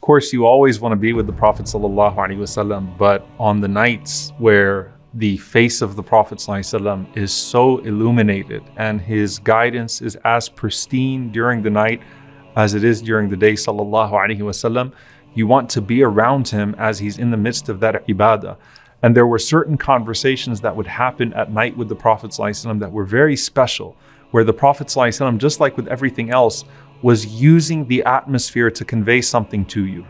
course, you always want to be with the Prophet ﷺ, but on the nights where the face of the Prophet ﷺ is so illuminated and his guidance is as pristine during the night as it is during the day, ﷺ, you want to be around him as he's in the midst of that ibadah. And there were certain conversations that would happen at night with the Prophet ﷺ that were very special, where the Prophet ﷺ, just like with everything else, was using the atmosphere to convey something to you.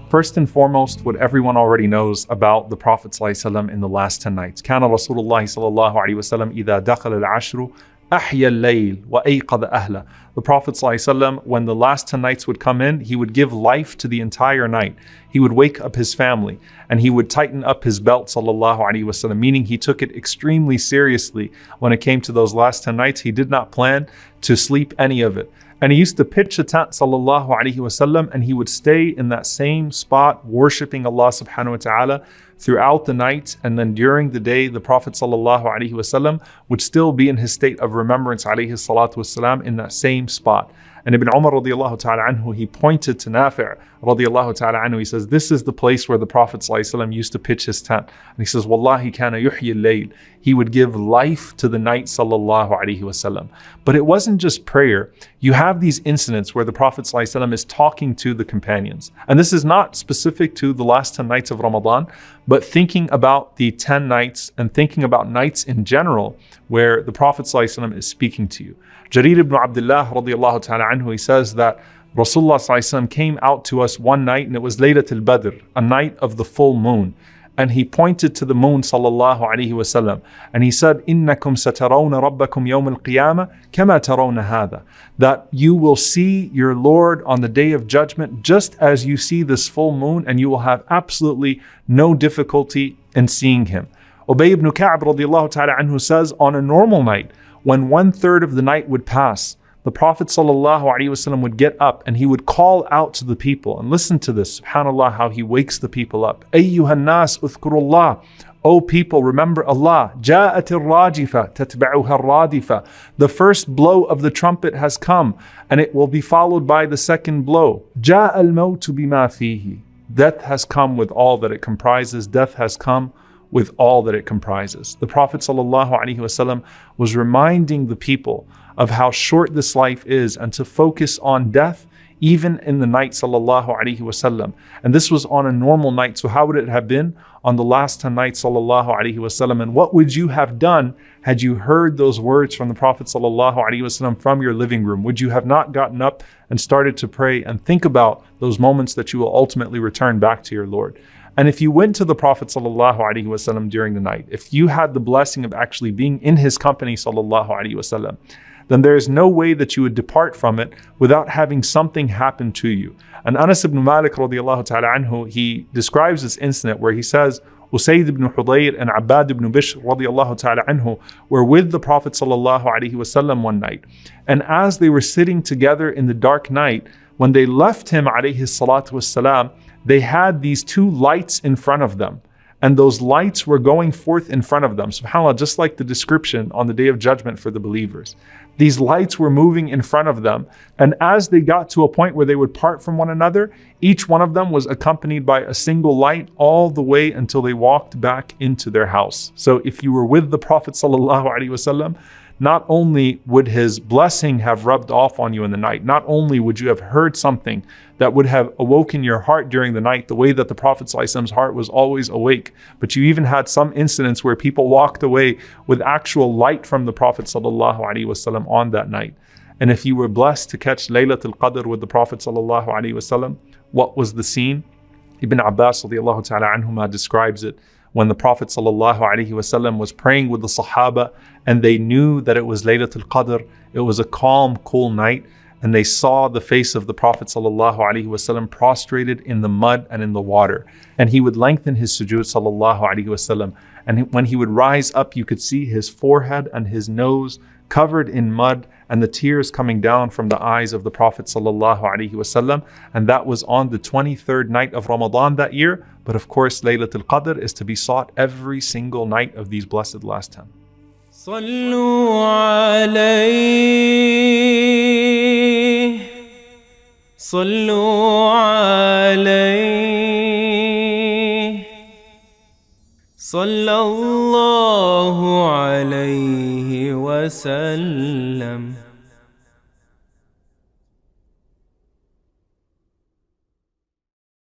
First and foremost, what everyone already knows about the Prophet ﷺ in the last 10 nights. كان رسول الله صلى الله عليه وسلم إذا دخل العشر أحيا الليل وأيقظ أهله. The Prophet ﷺ, when the last 10 nights would come in, he would give life to the entire night. He would wake up his family and he would tighten up his belt, sallallahu alaihi wasallam, meaning he took it extremely seriously when it came to those last 10 nights. He did not plan to sleep any of it. And he used to pitch a tent, sallallahu alaihi wasallam, and he would stay in that same spot, worshiping Allah subhanahu wa ta'ala throughout the night. And then during the day, the Prophet sallallahu alaihi wasallam would still be in his state of remembrance, alayhi salatu wasalam, in that same spot. And Ibn Umar radiallahu ta'ala anhu, he pointed to Nafi' radiallahu ta'ala anhu. He says, this is the place where the Prophet ﷺ used to pitch his tent. And he says, Wallahi kana yuhyi al-layl. He would give life to the night, sallallahu alayhi wasallam. But it wasn't just prayer. You have these incidents where the Prophet ﷺ is talking to the companions. And this is not specific to the last 10 nights of Ramadan, but thinking about the 10 nights and thinking about nights in general where the Prophet ﷺ is speaking to you. Jarir ibn Abdullah radiallahu ta'ala anhu, he says that Rasulullah ﷺ came out to us one night and it was Laylatul Badr, a night of the full moon. And he pointed to the moon sallallahu alayhi wasallam and he said, إِنَّكُمْ سَتَرَوْنَ رَبَّكُمْ يَوْمَ الْقِيَامَةِ كَمَا تَرَوْنَ هَذَا. That you will see your Lord on the day of judgment just as you see this full moon, and you will have absolutely no difficulty in seeing him. Ubay ibn Ka'b radiallahu ta'ala anhu says, on a normal night, when 1/3 of the night would pass, the Prophet ﷺ would get up and he would call out to the people. And listen to this, subhanAllah, how he wakes the people up. أَيُّهَا النَّاسُ اذْكُرُوا اللَّهِ. O people, remember Allah. جَاءَتِ الرَّاجِفَةِ تَتْبَعُهَا الرَّادِفَةِ. The first blow of the trumpet has come and it will be followed by the second blow. جَاءَ الْمَوْتُ بِمَا فِيهِ. Death has come with all that it comprises. Death has come with all that it comprises. The Prophet ﷺ was reminding the people of how short this life is and to focus on death even in the night, sallallahu alaihi wasallam. And this was on a normal night. So how would it have been on the last 10 nights, sallallahu alaihi wasallam? And what would you have done had you heard those words from the Prophet sallallahu alaihi wasallam from your living room? Would you have not gotten up and started to pray and think about those moments that you will ultimately return back to your Lord? And if you went to the Prophet sallallahu alaihi wasallam during the night, if you had the blessing of actually being in his company, sallallahu alaihi wasallam, then there is no way that you would depart from it without having something happen to you. And Anas ibn Malik radiallahu ta'ala anhu, he describes this incident where he says, Usayd ibn Hudayr and Abbad ibn Bishr radiallahu ta'ala anhu were with the Prophet sallallahu alaihi wasallam one night. And as they were sitting together in the dark night, when they left him alayhi salatu wassalam, they had these two lights in front of them. And those lights were going forth in front of them. SubhanAllah, just like the description on the day of judgment for the believers. These lights were moving in front of them. And as they got to a point where they would part from one another, each one of them was accompanied by a single light all the way until they walked back into their house. So if you were with the Prophet ﷺ, not only would his blessing have rubbed off on you in the night, not only would you have heard something that would have awoken your heart during the night, the way that the Prophet ﷺ's heart was always awake, but you even had some incidents where people walked away with actual light from the Prophet ﷺ on that night. And if you were blessed to catch Laylatul Qadr with the Prophet ﷺ, what was the scene? Ibn Abbas radiallahu ta'ala anhuma describes it. When the Prophet ﷺ was praying with the Sahaba and they knew that it was Laylatul Qadr, it was a calm, cool night, and they saw the face of the Prophet ﷺ prostrated in the mud and in the water. And he would lengthen his sujood ﷺ. And when he would rise up, you could see his forehead and his nose covered in mud and the tears coming down from the eyes of the Prophet ﷺ. And that was on the 23rd night of Ramadan that year. But of course, Laylatul Qadr is to be sought every single night of these blessed last 10. صلوا عليه صلوا عليه صلى الله عليه وسلم.